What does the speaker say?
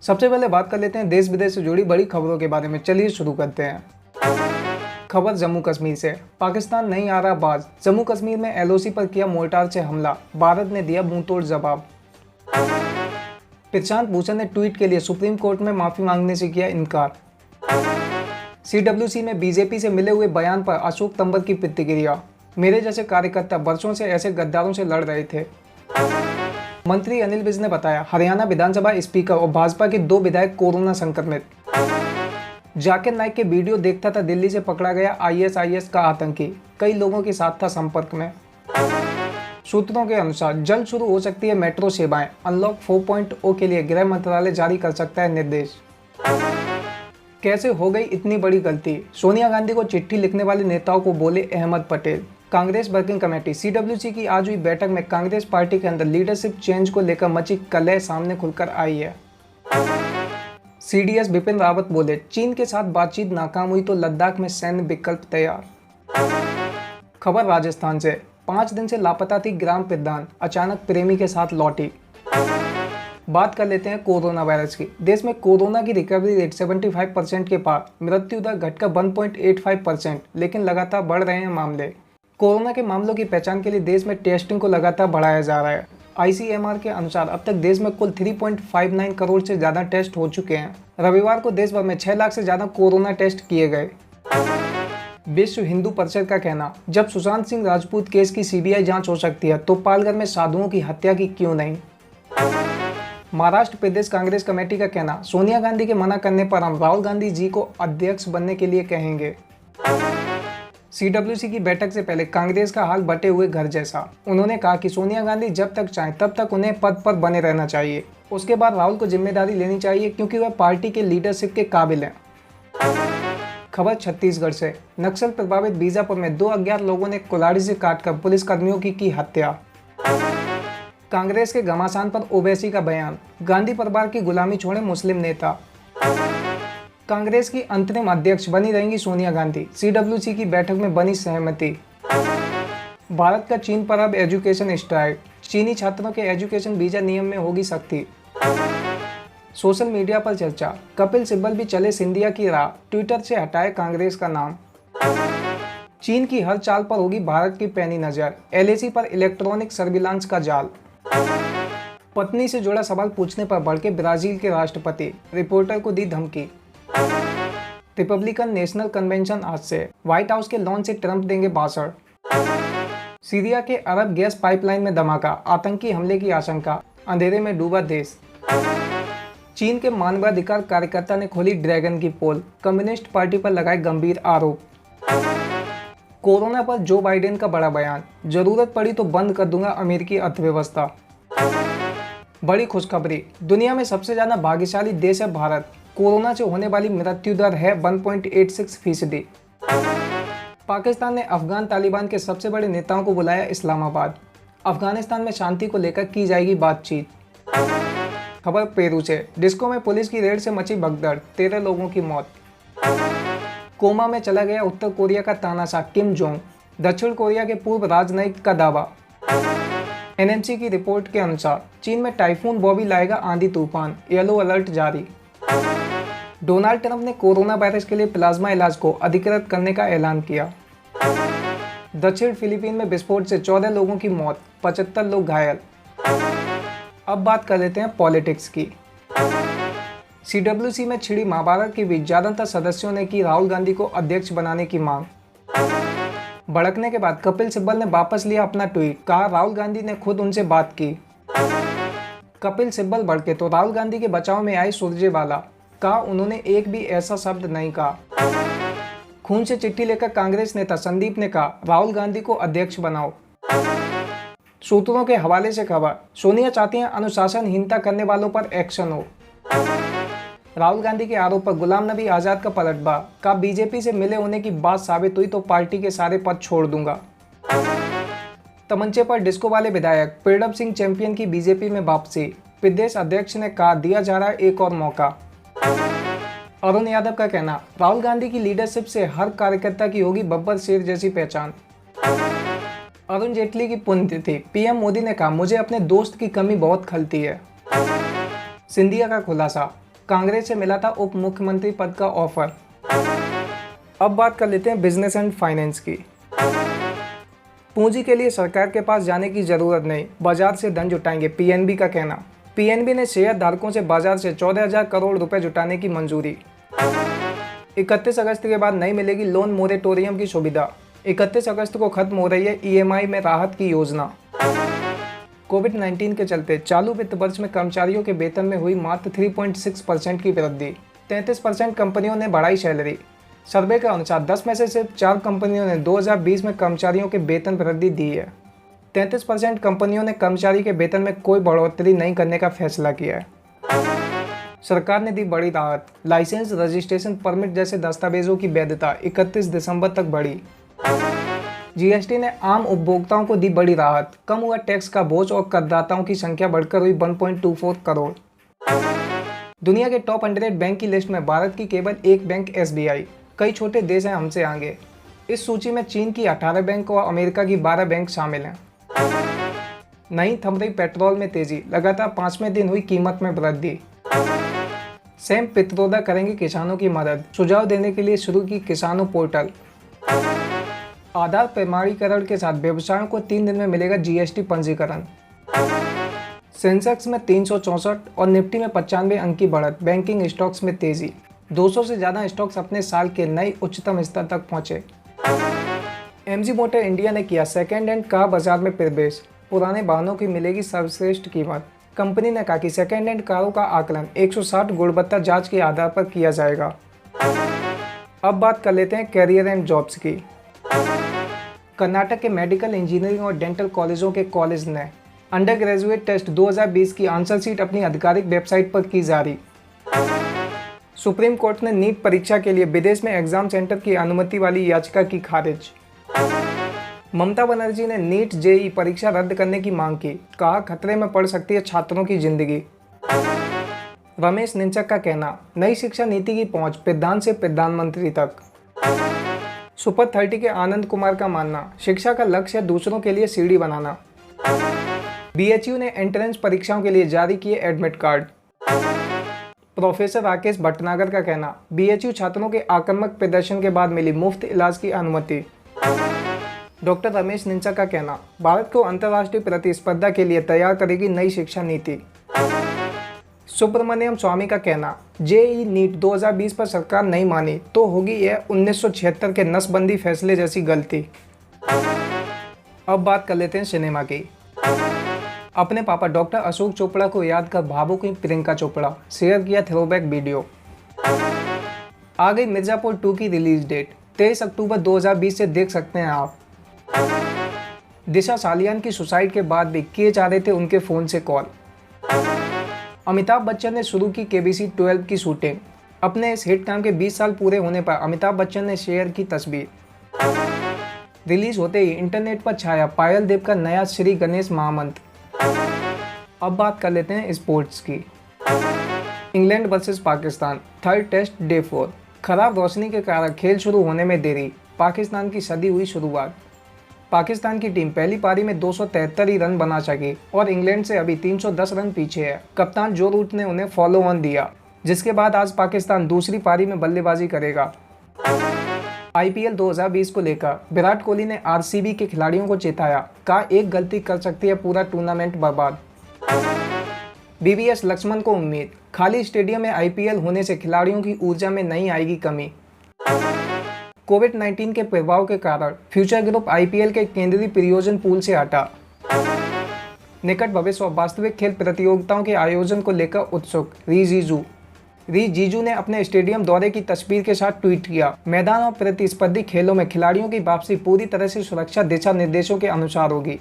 सबसे पहले बात कर लेते हैं देश विदेश से जुड़ी बड़ी खबरों के बारे में। चलिए शुरू करते हैं। खबर जम्मू कश्मीर से। पाकिस्तान नहीं आ रहा बाज। जम्मू कश्मीर में एलओसी पर किया मोर्टार से हमला, भारत ने दिया मुंहतोड़ जवाब। प्रशांत भूषण ने ट्वीट के लिए सुप्रीम कोर्ट में माफी मांगने से किया इनकार। सीडब्ल्यूसी में बीजेपी से मिले हुए बयान पर अशोक तंवर की प्रतिक्रिया। मेरे जैसे कार्यकर्ता वर्षों से ऐसे गद्दारों से लड़ रहे थे। मंत्री अनिल विज ने बताया हरियाणा विधानसभा स्पीकर और भाजपा के 2 विधायक कोरोना संक्रमित। जाकिर नाइक के वीडियो देखता था दिल्ली से पकड़ा गया आईएसआईएस का आतंकी, कई लोगों के साथ था संपर्क में। सूत्रों के अनुसार जल्द शुरू हो सकती है मेट्रो सेवाएं, अनलॉक 4.0 के लिए गृह मंत्रालय जारी कर सकता है निर्देश। कैसे हो गई इतनी बड़ी गलती, सोनिया गांधी को चिट्ठी लिखने वाले नेताओं को बोले Ahmed Patel. Congress working committee CWC की आज हुई बैठक में कांग्रेस पार्टी के अंदर लीडरशिप चेंज को लेकर मची कलह सामने खुलकर आई है। सीडीएस बिपिन रावत बोले चीन के साथ बातचीत नाकाम हुई तो लद्दाख में सैन्य विकल्प तैयार। खबर राजस्थान से। 5 दिन से लापता थी ग्राम प्रधान, अचानक प्रेमी के साथ लौटी। बात कर लेते हैं कोरोना वायरस की। देश में कोरोना की रिकवरी रेट 75% के पार, मृत्यु दर घटकर 1.85%, लेकिन लगातार बढ़ रहे हैं मामले। कोरोना के मामलों की पहचान के लिए देश में टेस्टिंग को लगातार बढ़ाया जा रहा है। आईसीएमआर के अनुसार अब तक देश में कुल 3.59 करोड़ से ज़्यादा टेस्ट हो चुके हैं। रविवार को देश भर में 6 लाख से ज़्यादा कोरोना टेस्ट किए गए। विश्व हिंदू परिषद का कहना, जब सुशांत सिंह राजपूत केस की सीबीआई जांच हो सकती है तो पालघर में साधुओं की हत्या की क्यों नहीं। महाराष्ट्र प्रदेश कांग्रेस कमेटी का कहना, सोनिया गांधी के मना करने पर हम राहुल गांधी जी को अध्यक्ष बनने के लिए कहेंगे। सीडब्ल्यूसी की बैठक से पहले कांग्रेस का हाल बटे हुए घर जैसा। उन्होंने कहा कि सोनिया गांधी जब तक चाहें तब तक उन्हें पद पर बने रहना चाहिए, उसके बाद राहुल को जिम्मेदारी लेनी चाहिए क्योंकि वह पार्टी के लीडरशिप के काबिल हैं। खबर छत्तीसगढ़ से। नक्सल प्रभावित बीजापुर में 2 अज्ञात लोगों ने कुल्हाड़ी से काटकर पुलिसकर्मियों की हत्या। कांग्रेस के घमासान पर ओवैसी का बयान, गांधी परिवार की गुलामी छोड़े मुस्लिम नेता। कांग्रेस की अंतरिम अध्यक्ष बनी रहेंगी सोनिया गांधी, सीडब्ल्यूसी की बैठक में बनी सहमति। भारत का चीन पर अब एजुकेशन स्ट्राइक, चीनी छात्रों के एजुकेशन वीजा नियम में होगी सख्ती। सोशल मीडिया पर चर्चा, कपिल सिब्बल भी चले सिंधिया की राह, ट्विटर से हटाए कांग्रेस का नाम। चीन की हर चाल पर होगी भारत की पैनी नजर, एलएसी पर इलेक्ट्रॉनिक सर्विलांस का जाल। पत्नी से जुड़ा सवाल पूछने पर भड़के ब्राजील के राष्ट्रपति, रिपोर्टर को दी धमकी। रिपब्लिकन नेशनल कन्वेंशन आज से, व्हाइट हाउस के लॉन से ट्रंप देंगे भाषण। सीरिया के अरब गैस पाइपलाइन में धमाका, आतंकी हमले की आशंका, अंधेरे में डूबा देश। चीन के मानवाधिकार कार्यकर्ता ने खोली ड्रैगन की पोल, कम्युनिस्ट पार्टी पर लगाए गंभीर आरोप। कोरोना पर जो बाइडेन का बड़ा बयान, जरूरत पड़ी तो बंद कर दूंगा अमेरिकी अर्थव्यवस्था। बड़ी खुशखबरी, दुनिया में सबसे ज्यादा भाग्यशाली देश है भारत, कोरोना से होने वाली मृत्यु दर है 1.86%। पाकिस्तान ने अफगान तालिबान के सबसे बड़े नेताओं को बुलाया इस्लामाबाद, अफगानिस्तान में शांति को लेकर की जाएगी बातचीत। खबर पेरू से। डिस्को में पुलिस की रेड से मची भगदड़, 13 लोगों की मौत। कोमा में चला गया उत्तर कोरिया का तानाशाह किम जोंग, दक्षिण कोरिया के पूर्व राजनयिक का दावा। एनएमसी की रिपोर्ट के अनुसार चीन में टाइफून बॉबी लाएगा आंधी तूफान, येलो अलर्ट जारी। डोनाल्ड ट्रंप ने कोरोना वायरस के लिए प्लाज्मा इलाज को अधिकृत करने का ऐलान किया। दक्षिण फिलीपीन में विस्फोट से 14 लोगों की मौत, 75 लोग घायल। अब बात कर लेते हैं पॉलिटिक्स की। सीडब्ल्यूसी में छिड़ी महाभारत के बीच ज्यादातर सदस्यों ने की राहुल गांधी को अध्यक्ष बनाने की मांग। भड़कने के बाद कपिल सिब्बल ने वापस लिया अपना ट्वीट, कहा राहुल गांधी ने खुद उनसे बात की। कपिल सिब्बल भड़के तो राहुल गांधी के बचाव में आए सुरजेवाला, कहा उन्होंने एक भी ऐसा शब्द नहीं कहा। खून से चिट्ठी लेकर कांग्रेस नेता संदीप ने कहा राहुल गांधी को अध्यक्ष बनाओ। सूत्रों के हवाले से खबर, सोनिया चाहती हैं अनुशासनहीनता करने वालों पर एक्शन हो। राहुल गांधी के आरोप पर गुलाम नबी आजाद का पलटवार, कहा बीजेपी से मिले होने की बात साबित हुई तो पार्टी के सारे पद छोड़ दूंगा। तमंचे पर डिस्को वाले विधायक प्रणब सिंह चैंपियन की बीजेपी में वापसी, प्रदेश अध्यक्ष ने कहा दिया जा रहा है एक और मौका। अरुण यादव का कहना, राहुल गांधी की लीडरशिप से हर कार्यकर्ता की होगी बब्बर शेर जैसी पहचान। अरुण जेटली की पुण्यतिथि, पीएम मोदी ने कहा मुझे अपने दोस्त की कमी बहुत खलती है। सिंधिया का खुलासा, कांग्रेस से मिला था उप मुख्यमंत्री पद का ऑफर। अब बात कर लेते हैं बिजनेस एंड फाइनेंस की। पूंजी के लिए सरकार के पास जाने की जरूरत नहीं, बाजार से धन जुटाएंगे, पीएनबी का कहना। पीएनबी ने शेयर धारकों से बाजार से 14,000 करोड़ रुपए जुटाने की मंजूरी। 31 अगस्त के बाद नहीं मिलेगी लोन मोरेटोरियम की सुविधा। 31 अगस्त को खत्म हो रही है ईएमआई में राहत की योजना। कोविड-19 के चलते चालू वित्त वर्ष में कर्मचारियों के वेतन में हुई मात्र 3.6% की वृद्धि। 33% कंपनियों ने बढ़ाई सैलरी। सर्वे के अनुसार 10 में से सिर्फ 4 कंपनियों ने 2020 में कर्मचारियों के वेतन वृद्धि दी है। 33% कंपनियों ने कर्मचारी के वेतन में कोई बढ़ोतरी नहीं करने का फैसला किया है। सरकार ने दी बड़ी राहत। लाइसेंस, रजिस्ट्रेशन, परमिट जैसे दस्तावेजों की वैधता 31 दिसंबर तक बढ़ी। जीएसटी ने आम उपभोक्ताओं को दी बड़ी राहत। कम हुआ टैक्स का बोझ और करदाताओं की संख्या बढ़कर हुई 1.24 करोड़। दुनिया के टॉप 100 बैंक की लिस्ट में भारत की केवल एक बैंक एसबीआई। कई छोटे देश हैं हमसे आगे। इस सूची में चीन की 18 बैंक और अमेरिका की 12 बैंक शामिल हैं। नहीं थम रही पेट्रोल में तेजी, लगातार 5वें दिन हुई कीमत में वृद्धि। सैम पित्रोदा करेंगे किसानों की मदद, सुझाव देने के लिए शुरू की किसानों पोर्टल। आधार प्रमाणीकरण के साथ व्यवसायों को 3 दिन में मिलेगा जीएसटी पंजीकरण। सेंसेक्स में 364 और निफ्टी में 95 अंक की बढ़त। बैंकिंग स्टॉक्स में तेजी। 200 से ज्यादा स्टॉक्स अपने साल के नए उच्चतम स्तर तक पहुंचे। एमजी मोटर इंडिया ने किया सेकेंड हैंड कार बाजार में प्रवेश। पुराने वाहनों की मिलेगी सर्वश्रेष्ठ कीमत। कंपनी ने कहा कि सेकेंड हैंड कारों का आकलन 160 गुणवत्ता जांच के आधार पर किया जाएगा। अब बात कर लेते हैं कैरियर एंड जॉब्स की। कर्नाटक के मेडिकल, इंजीनियरिंग और डेंटल कॉलेजों के कॉलेज ने अंडर ग्रेजुएट टेस्ट 2020 की आंसर शीट अपनी आधिकारिक वेबसाइट पर की जारी। सुप्रीम कोर्ट ने नीट परीक्षा के लिए विदेश में एग्जाम सेंटर की अनुमति वाली याचिका की खारिज। ममता बनर्जी ने नीट जेईई परीक्षा रद्द करने की मांग की। कहा खतरे में पड़ सकती है छात्रों की जिंदगी। रमेश निंचक का कहना, नई शिक्षा नीति की पहुंच प्रधान से प्रधानमंत्री तक। सुपर 30 के आनंद कुमार का मानना, शिक्षा का लक्ष्य है दूसरों के लिए सीढ़ी बनाना। बीएचयू ने एंट्रेंस परीक्षाओं के लिए जारी किए admit card. Professor Rakesh Bhatnagar का कहना, बीएचयू छात्रों के आक्रामक प्रदर्शन के बाद मिली मुफ्त इलाज की अनुमति। डॉक्टर रमेश निंचक का कहना, भारत को अंतर्राष्ट्रीय प्रतिस्पर्धा के लिए तैयार करेगी नई शिक्षा नीति। सुब्रमण्यम स्वामी का कहना, जेईई नीट 2020 पर सरकार नहीं मानी तो होगी यह 1976 के नसबंदी फैसले जैसी गलती। अब बात कर लेते हैं सिनेमा की। अपने पापा डॉक्टर अशोक चोपड़ा को याद कर भावुक हुई प्रियंका चोपड़ा, शेयर किया थ्रोबैक वीडियो। आ गई मिर्जापुर 2 की रिलीज डेट, 23 अक्टूबर 2020 से देख सकते हैं आप। दिशा सालियान की सुसाइड के बाद भी किए जा रहे थे उनके फोन से कॉल। अमिताभ बच्चन ने शुरू की केबीसी 12 की शूटिंग। अपने इस हिट काम के 20 साल पूरे होने पर अमिताभ बच्चन ने शेयर की तस्वीर। रिलीज होते ही इंटरनेट पर छाया पायल देव का नया श्री गणेश महामंत्र। अब बात कर लेते हैं स्पोर्ट्स की। England versus Pakistan, third test day 4। खराब रोशनी के कारण खेल शुरू होने में देरी, पाकिस्तान की सदी हुई शुरुआत। पाकिस्तान की टीम पहली पारी में 273 ही रन बना सकी और इंग्लैंड से अभी 310 रन पीछे है। कप्तान जो रूट ने उन्हें फॉलो ऑन दिया, जिसके बाद आज पाकिस्तान दूसरी पारी में बल्लेबाजी करेगा। आईपीएल 2020 को लेकर विराट कोहली ने आरसीबी के खिलाड़ियों को चेताया, कहा एक गलती कर सकती है पूरा टूर्नामेंट बर्बाद। बीवीएस लक्ष्मण को उम्मीद, खाली स्टेडियम में आईपीएल होने से खिलाड़ियों की ऊर्जा में नहीं आएगी कमी। कोविड-19 के प्रभाव के कारण फ्यूचर ग्रुप आईपीएल के केंद्रीय प्रायोजन पूल से हटा। निकट भविष्य और वास्तविक खेल प्रतियोगिताओं के आयोजन को लेकर उत्सुक री जीजू ने अपने स्टेडियम दौरे की तस्वीर के साथ ट्वीट किया, मैदान और प्रतिस्पर्धी खेलों में खिलाड़ियों की वापसी पूरी तरह से सुरक्षा दिशा निर्देशों के अनुसार होगी।